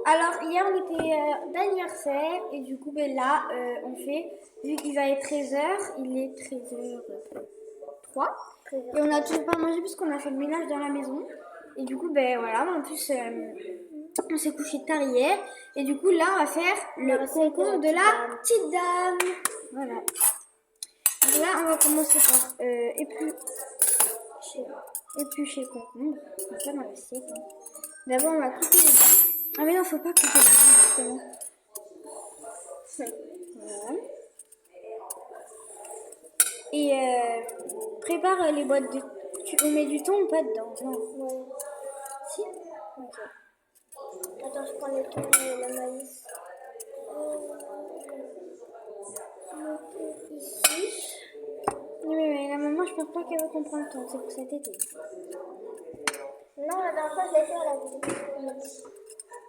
Alors hier on était d'anniversaire et du coup ben là on fait, vu qu'il va être 13h, il est 13h03 et on n'a toujours pas mangé puisqu'on a fait le ménage dans la maison et du coup ben voilà, en plus on s'est couché tard hier et du coup là on va faire le concours de la petite dame. Voilà. Donc là on va commencer par éplucher le concombre, comme ça dans l'assiette. D'abord on va couper les dents. Ah mais non, faut pas couper les dents justement. Voilà. Et prépare les boîtes de... On met du thon ou pas dedans? Non. Ouais. Si? Ok. Attends, je prends le thon et le maïs. Ici. Mais la maman, je pense pas qu'elle va comprendre le thon, c'est pour cet été. Non, la dernière fois, je l'ai fait à la vie.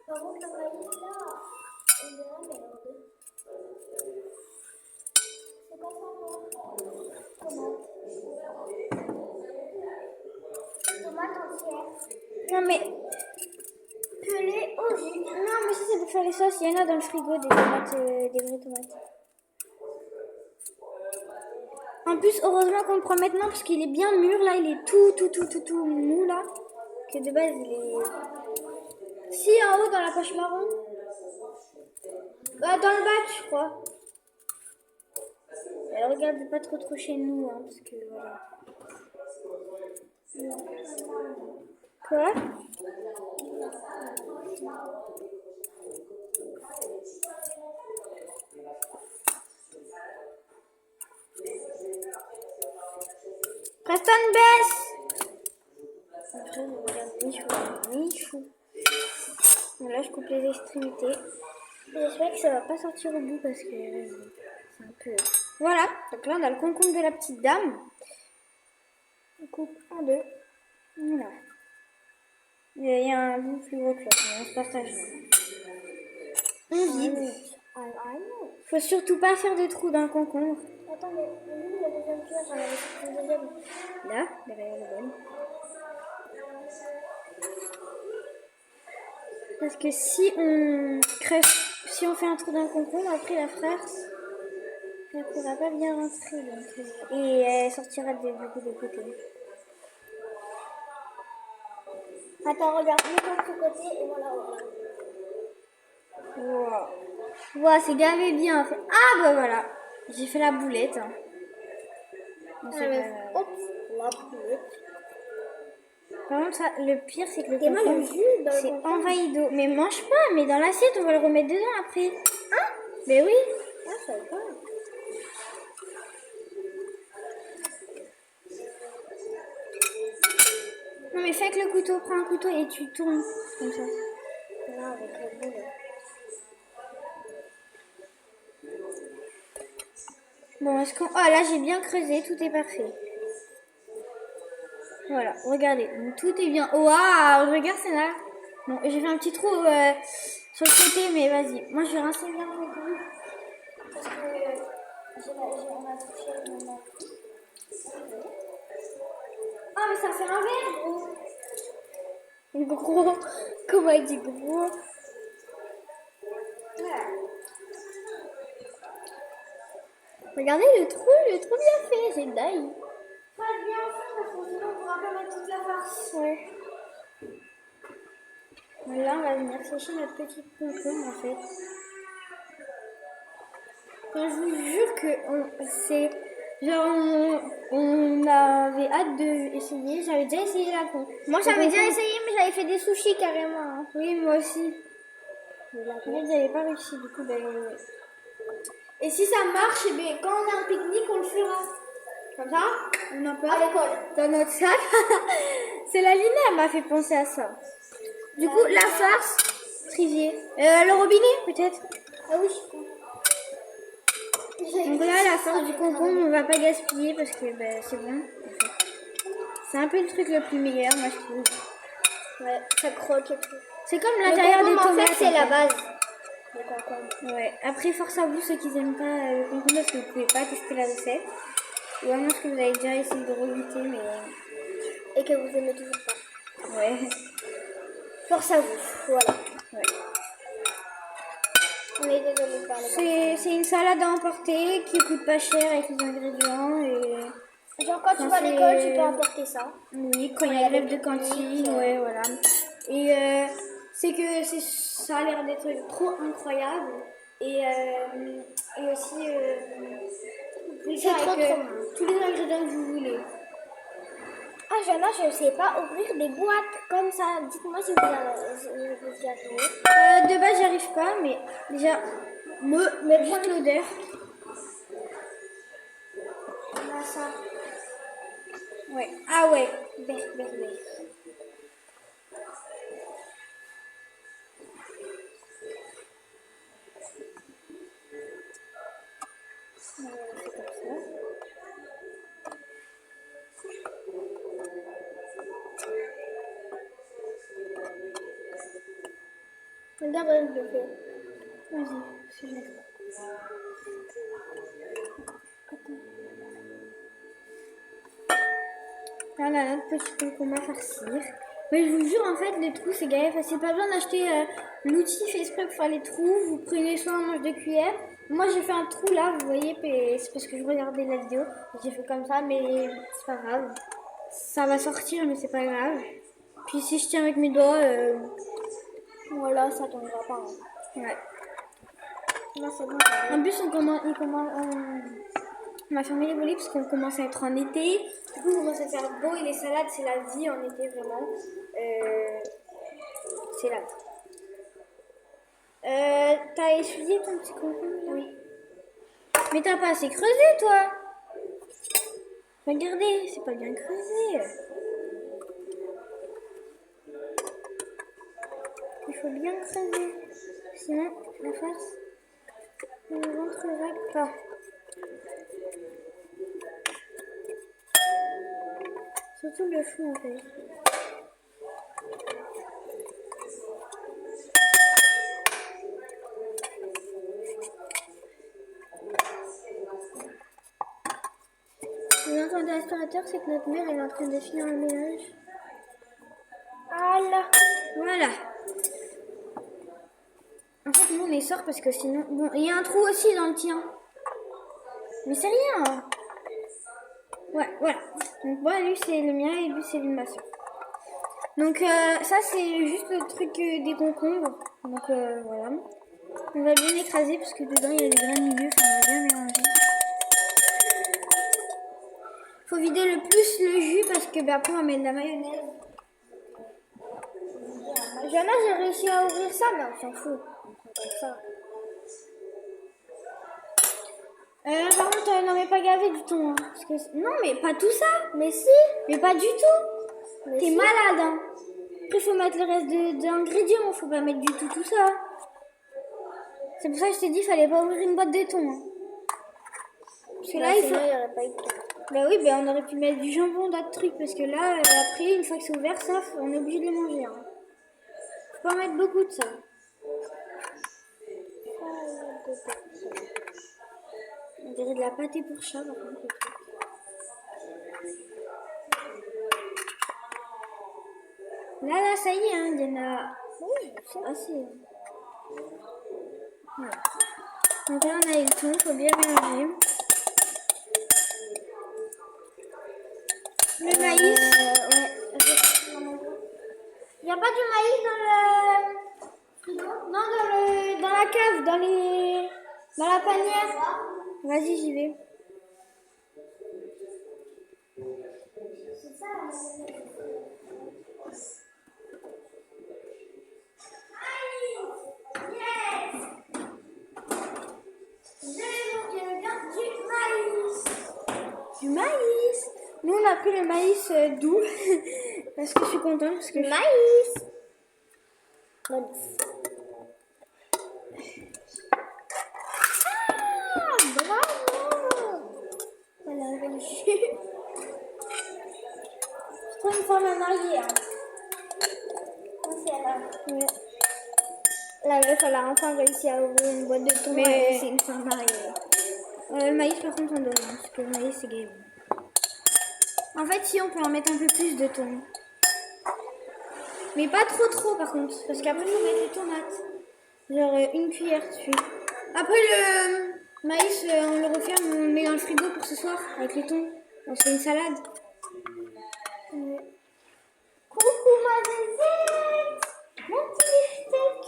Par contre, le maïs, là, il est là, merde. C'est pas ça, moi. Tomate entière. Non mais... Pelée au jus. Non mais ça c'est pour faire les sauces, il y en a dans le frigo des tomates, des vraies tomates. En plus, heureusement qu'on le prend maintenant parce qu'il est bien mûr là, il est tout mou là. Que de base il est... Si, en haut dans la poche marron. Dans le bac, je crois. Elle regarde pas trop chez nous, hein, parce que voilà. Quoi? Preston, baisse! Après, on regarde Michou. Bon, là, je coupe les extrémités. J'espère que ça va pas sortir au bout parce que c'est un peu... Voilà, donc là, on a le concombre de la petite dame. On coupe en deux. Voilà. Il y a un bout plus gros que l'autre, mais on se partage. On vide. Faut surtout pas faire de trous dans le concombre. Attends, mais lui, la deuxième cuillère, j'en avais fait une deuxième. Là, derrière la bonne. Parce que si on crève, si on fait un trou dans le concombre, après la farce, elle ne pourra pas bien rentrer. Donc, et elle sortira du coup de côté. Attends, regarde, mets-toi de ce côté et moi là-haut. Wow. Wow, c'est gavé bien. Ah bah voilà, j'ai fait la boulette. Hein. Bon, Hop, la boulette. Par contre, ça, le pire, c'est que le moi, le concombre, jus dans le c'est concombre. envahi d'eau. Mais mange pas, mais dans l'assiette, on va le remettre dedans après. Hein? Mais oui. Ah, ça va pas. Non, mais fais avec le couteau. Prends un couteau et tu tournes comme ça. Non, avec la boule. Bon, est-ce qu'on... Oh, là, j'ai bien creusé. Tout est parfait. Voilà, regardez. Donc, tout est bien. Waouh, regarde, c'est là. Bon, j'ai fait un petit trou sur le côté, mais vas-y. Moi, je vais rincer bien le goût. Parce que on a touché le moment. Ah, mais ça fait un verre, gros. Gros. Comment elle dit gros? Voilà. Regardez le trou bien fait, c'est dingue. Faites bien faire parce que sinon on pourra pas mettre toute la farce. Ouais. Là, on va venir sécher notre petite concombre en fait. Enfin, je vous jure que c'est genre on avait hâte d'essayer. J'avais déjà essayé la con. Moi j'avais déjà essayé, mais j'avais fait des sushis carrément. Hein. Oui, moi aussi. Mais j'avais pas réussi du coup. Et si ça marche, eh bien, quand on a un pique-nique, on le fera. Comme ça, on en peut. À l'école. Dans notre sac. C'est la Lina, elle m'a fait penser à ça. Du coup, la farce, trivier. Le robinet, peut-être. Ah oui. Donc là, la farce du concombre, on va pas gaspiller parce que c'est bon. En fait. C'est un peu le truc le plus meilleur, moi je trouve. Ouais, ça croque et tout. C'est comme l'intérieur des tomates. En fait, c'est la base. Ouais. Après, force à vous ceux qui n'aiment pas le concombre parce que vous pouvez pas tester la recette. Ou à moins que vous avez déjà essayé de regoûter, mais... Et que vous aimez toujours pas. Ouais. Force à vous, voilà. Ouais. On est désolé de parler. C'est une salade à emporter qui coûte pas cher avec les ingrédients. Et... Genre quand tu vas à l'école, tu peux emporter ça. Oui, quand il y a grève de cantine, ouais, voilà. Et c'est que ça a l'air d'être trop incroyable. Et aussi, vous pouvez C'est faire trop, avec trop tous les ingrédients que vous voulez. Ah, Jana, je ne sais pas ouvrir des boîtes comme ça. Dites-moi si vous y arrivez. De base, j'y arrive pas, mais déjà, juste l'odeur. On a ça. Ouais. Ah ouais, ber. Regarde, je le fais. Vas-y, c'est bien. Là, on a notre petit concombre à farcir. Mais je vous jure, en fait, les trous, c'est galère. C'est pas besoin d'acheter l'outil fait exprès pour faire les trous. Vous prenez soit un manche de cuillère. Moi, j'ai fait un trou là, vous voyez, c'est parce que je regardais la vidéo. J'ai fait comme ça, mais c'est pas grave. Ça va sortir, mais c'est pas grave. Puis si je tiens avec mes doigts, Voilà, ça tombera pas. Hein. Ouais. Là, c'est bon. En plus, on a fermé les volets parce qu'on commence à être en été. Du coup, on commence à faire beau et les salades, c'est la vie en été vraiment. C'est la vie. T'as essuyé ton petit concombre? Oui. Mais t'as pas assez creusé, toi? Regardez, c'est pas bien creusé. Il faut bien creuser. Sinon, la face ne rentrera pas. Surtout le fond, en fait. Vous entendez l'aspirateur, c'est que notre mère elle est en train de finir le ménage. Voilà. En fait, nous on les sort parce que sinon. Bon, il y a un trou aussi dans le tien. Mais c'est rien. Hein. Ouais, voilà. Donc moi, lui c'est le mien et lui c'est lui ma soeur. Donc ça c'est juste le truc des concombres. Donc voilà. On va bien écraser parce que dedans il y a des grains de milieu, on va bien mélanger. Faut vider le plus le jus parce que après on va mettre de la mayonnaise. Jana, j'ai réussi à ouvrir ça, mais on s'en fout. Comme ça. Par contre, n'en mets pas gavé du thon. Hein, parce que... Non, mais pas tout ça. Mais si. Mais pas du tout. T'es malade. Hein. Après, faut mettre le reste d'ingrédients. Faut pas mettre du tout ça. C'est pour ça que je t'ai dit, fallait pas ouvrir une boîte de thon. Hein. Parce que là, il faut. Il y aurait pas eu de thon. Bah oui, bah on aurait pu mettre du jambon, d'autres trucs. Parce que là, après, une fois que c'est ouvert, ça, on est obligé de le manger. Hein. Faut pas mettre beaucoup de ça. On dirait de la pâté pour chat, par contre. Là, ça y est, hein, il y en a. Oui, c'est assez. Voilà. Donc là, on a le thon, faut bien mélanger. Le maïs. Ouais. Il n'y a pas du maïs dans le frigo? Non, dans la cave, dans la panière. Vas-y, j'y vais. C'est ça, Du maïs. Nous, on a pris le maïs doux. Parce que je suis contente. Parce que maïs. Ah, bravo. Elle a réussi. Je trouve une forme en arrière. Ouais. La meuf, elle a enfin réussi à ouvrir une boîte de thon. Mais c'est une forme arrière. Le maïs, par contre, on donne. Parce que le maïs, c'est game. En fait, si on peut en mettre un peu plus de thon. Mais pas trop, par contre. Parce qu'après, il faut mettre les tomates. Genre une cuillère dessus. Après le maïs, on le referme, on le met dans le frigo pour ce soir avec les thon. On se fait une salade. Coucou ma zézette, mon petit steak.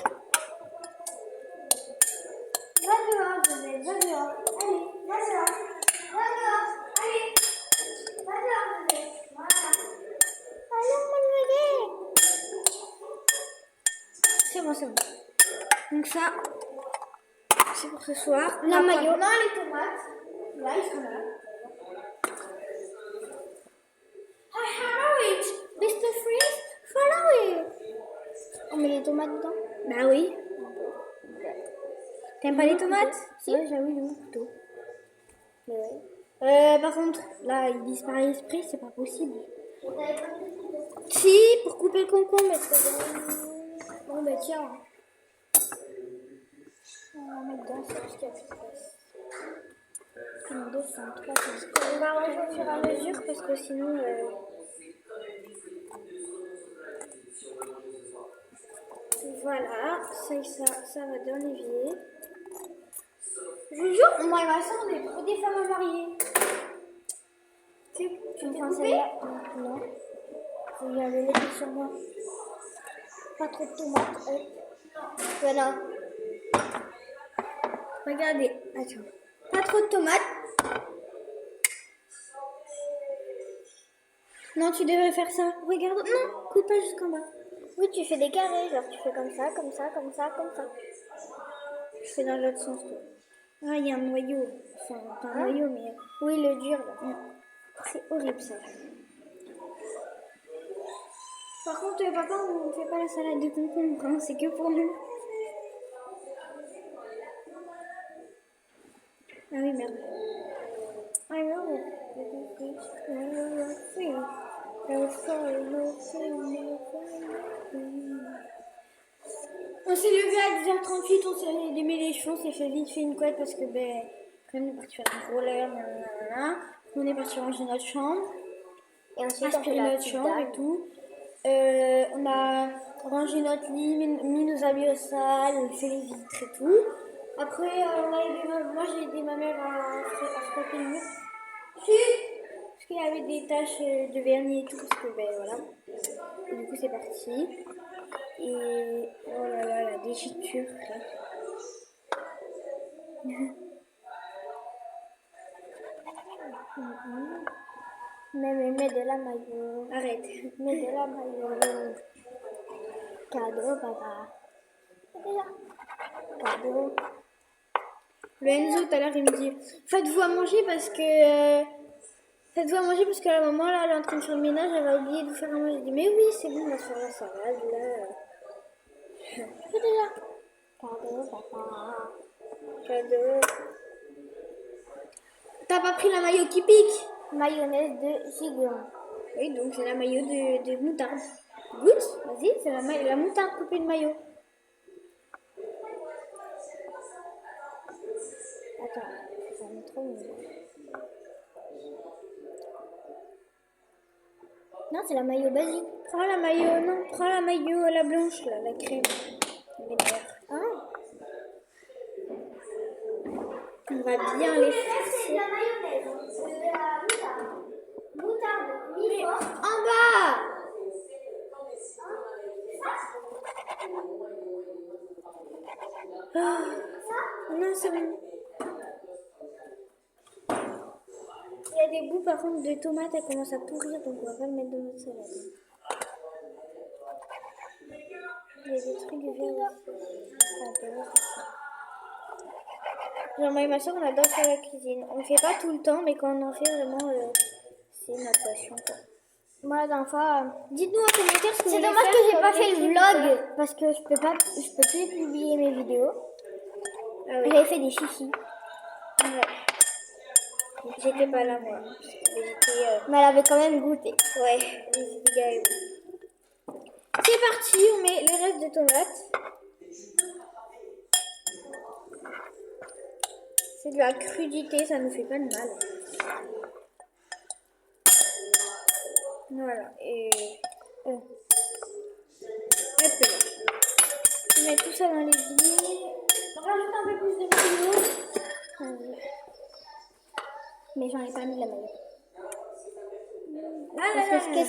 Va dehors, Zézette, va dehors. Allez, va dehors. Va dehors, allez. Va dehors, Zézette. Voilà. Allons, mon bébé. C'est bon, c'est bon. Donc ça, c'est pour ce soir. La mayo. Non, les tomates. Là, ils sont là. I have it. Mr. Freeze, follow it. On met les tomates dedans? Bah oui. T'aimes pas les tomates? Si. Ouais, j'avoue, le couteau. Mais ouais. Par contre, là, il disparaît l'esprit, c'est pas possible. Si, pour couper le concombre, mais c'est bon. Bon, bah tiens. On va mettre dedans, c'est parce qu'il y a plus de place. 1, 2, 5, 3, 4. On va ranger au fur et à mesure parce que sinon. Voilà, ça et ça va dans l'évier. Je vous jure, moi et ma soeur, on est trop des femmes mariées. Tu t'es prends coupée? celle-là? Non. Il y avait les deux sur moi. Pas trop de tomates. Voilà. Regardez, attends. Pas trop de tomates. Non, tu devrais faire ça. Regarde, non, coupe pas jusqu'en bas. Oui, tu fais des carrés, genre tu fais comme ça, comme ça, comme ça, comme ça. Je fais dans l'autre sens, toi. Ah, il y a un noyau. Enfin, pas un noyau, mais. Oui, le dur, là. C'est horrible, ça. Par contre, papa, on ne fait pas la salade de concombre, hein, c'est que pour nous. Ah oui, merde. I know. On s'est levé à 10h38, on s'est démêlé les cheveux, on s'est fait vite fait une couette parce que, ben, quand on est parti faire un roller, nanana. On est parti ranger notre chambre, Et ensuite, aspirer notre chambre et tout. On a rangé notre lit, mis nos habits au sale, fait les vitres et tout. Après, moi j'ai aidé ma mère à frotter le mur. Parce qu'il y avait des taches de vernis et tout, parce que ben voilà. Et du coup c'est parti. Et oh là là, la déchiture. Mais mets de la maillot. Arrête. Mets de la maillot. Cadeau, papa. Cadeau. Le Enzo tout à l'heure il me dit faites-vous à manger parce que la maman là elle est en train de faire le ménage, elle va oublier de vous faire à manger. Je dis mais oui c'est bon, on va se faire la salade là. Fais déjà. Cadeau, papa. Cadeau. T'as pas pris la maillot qui pique? Mayonnaise de gigant. Oui, donc c'est la maillot de moutarde. Goûte, vas-y, c'est la moutarde coupée de maillot. Attends, ça me trop mignon. Non, c'est la maillot basique. Prends la maillot, la blanche là, la crème. Elle est meilleure. Ah. On va bien les faire. C'est la mayonnaise. C'est de la moutarde. Moutarde, mi forte. En bas! Ah. Non, c'est bon. Il y a des bouts par contre de tomates, elles commencent à pourrir, donc on va pas le mettre dans notre salade. Il y a des trucs verts aussi. Genre moi et ma soeur on adore faire la cuisine. On le fait pas tout le temps, mais quand on en fait vraiment, c'est notre passion quoi. Moi, la dernière fois, Dites-nous en commentaire ce que vous c'est voulez dommage faire que j'ai comme pas fait le des vlog parce que je peux plus publier mes vidéos. Ah oui. J'avais fait des chichis. Ouais. J'étais pas là moi. Mais elle avait quand même goûté. Ouais, les gars. C'est parti, on met les restes de tomates. C'est de la crudité, ça nous fait pas de mal. Voilà, et hop là. mettre tout ça dans l'évier. On rajoute un peu plus de maillot. Mais j'en ai pas mis de la maillot. Ah là Parce là que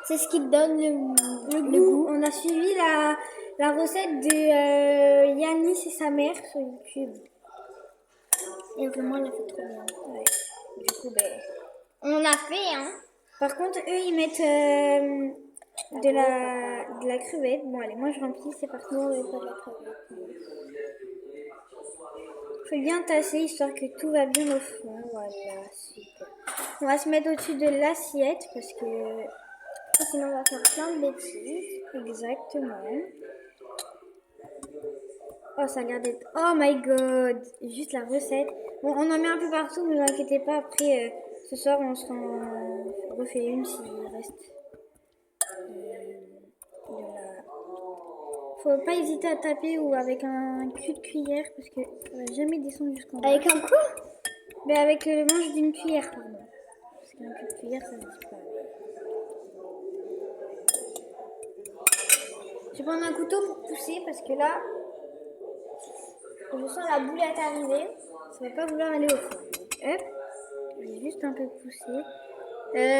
c'est ce qui donne le goût. On a suivi la recette de Yanis et sa mère sur YouTube. Et vraiment, elle a fait trop bien. Ouais. Du coup, ben, on a fait, hein. par contre, eux, ils mettent de la crevette. Bon, allez, moi, je remplis, c'est parti. Non, mais pas de la crevette. Faut bien tasser, histoire que tout va bien au fond. Voilà, super. On va se mettre au-dessus de l'assiette, parce que Sinon, on va faire plein de bêtises. exactement. Oh, ça a l'air d'être... Oh my god! Juste la recette. Bon, on en met un peu partout, ne vous inquiétez pas. Après, ce soir, on se refait une s'il reste de la... Faut pas hésiter à taper ou avec un cul de cuillère, parce que ça va jamais descendre jusqu'en bas. Avec un quoi? Mais avec le manche d'une cuillère, pardon. Parce qu'un cul de cuillère, ça ne dit pas. Je vais prendre un couteau pour pousser, parce que là... Je sens la boulette arriver. Ça va pas vouloir aller au fond. Hop, je vais juste un peu pousser.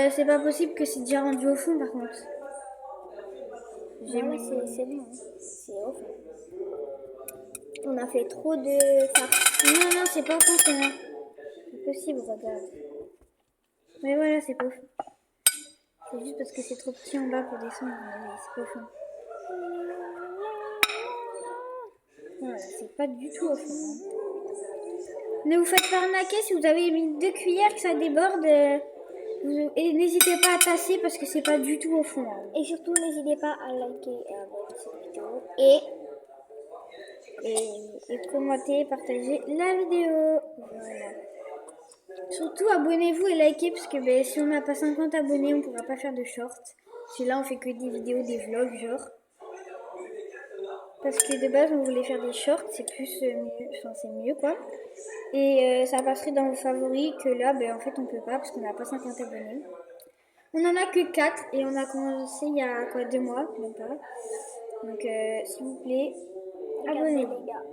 C'est pas possible que c'est déjà rendu au fond par contre. C'est bon, hein. C'est au fond. On a fait trop de farce. Non, non, c'est pas au fond, c'est moi. C'est possible, regarde. Mais voilà, c'est pas au fond. C'est juste parce que c'est trop petit en bas pour descendre. Mais c'est pas au fond. Voilà, c'est pas du tout au fond. Hein. Ne vous faites pas arnaquer si vous avez mis 2 cuillères que ça déborde. Et n'hésitez pas à tasser parce que c'est pas du tout au fond. Hein. Et surtout, n'hésitez pas à liker et abonner cette vidéo. Et commenter, partager la vidéo. Voilà. Surtout abonnez-vous et likez parce que ben, si on n'a pas 50 abonnés, on ne pourra pas faire de shorts. Parce que là, on fait que des vidéos, des vlogs, genre. Parce que de base, on voulait faire des shorts, c'est plus mieux, enfin c'est mieux quoi. Et ça passerait dans vos favoris que là, ben en fait, on peut pas parce qu'on n'a pas 50 abonnés. On en a que 4 et on a commencé il y a quoi 2 mois, même pas. Donc s'il vous plaît, abonnez-vous les gars.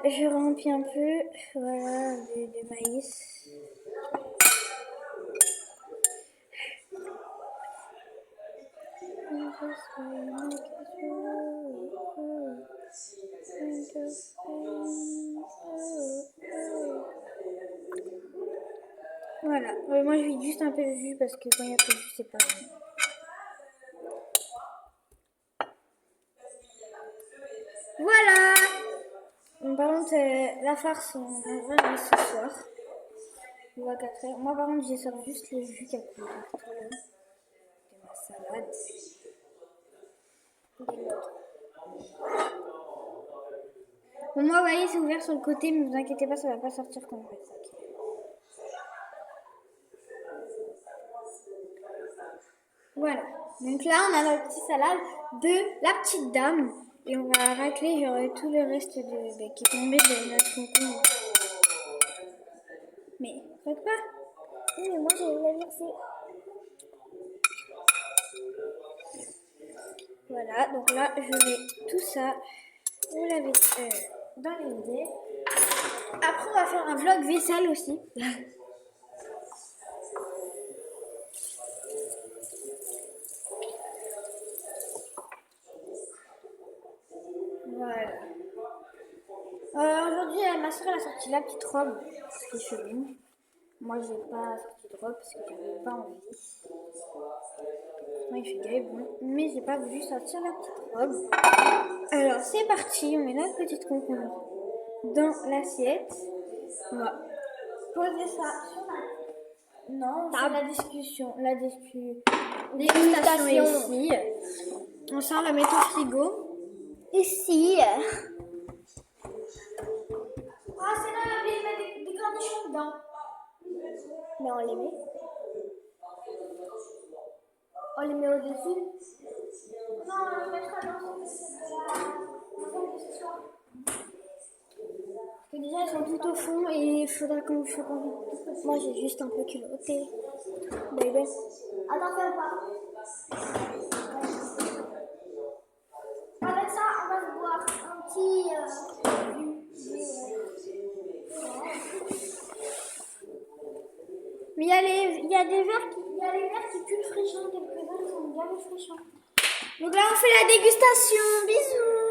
Je remplis un peu, voilà, de maïs. Voilà, moi je vide juste un peu de jus parce que quand il y a peu de jus, c'est pas bon. Voilà. Par contre, la farce, on va vraiment ce soir. On va 4 heures. Moi, par contre, j'ai sors juste le jus qui a coulé partout là. De ma salade. Bon, moi, vous voyez, c'est ouvert sur le côté, mais vous inquiétez pas, ça va pas sortir quand on va être sec. Voilà. Donc là, on a notre petite salade de la petite dame. Et on va racler genre tout le reste qui est tombé de notre concombre. Mais, croque pas. Oui, mais moi, j'ai la versé. Voilà, donc là, je mets tout ça, vous l'avez dans l'évier. Après, on va faire un vlog vaisselle aussi. Voilà. Aujourd'hui, ma soeur elle a sorti la petite robe, ce qui est chelou. Moi, j'ai pas sorti de robe parce que j'avais pas envie. Moi, il fait gay, bon. Mais j'ai pas voulu sortir la petite robe. Alors, c'est parti. On met notre petite concombre dans l'assiette. On va poser ça sur la... Non, c'est la discussion. La dégustation est ici. On sort la mettre au frigo. Ici. Ah, c'est là, il y a des cornichons dedans. Mais on les met. On les met au-dessus. Non, on le mettra dans ce soir. Parce que déjà, elles sont tout au fond et il faudra qu'on... Moi, j'ai juste un peu culotté. Bébé. Attends, fais pas. Avec ça, on va se boire un petit. Mais il y a des verres qui puent le fraîchant, quelques-uns qui sont bien le fraîchant. Donc là, on fait la dégustation. Bisous.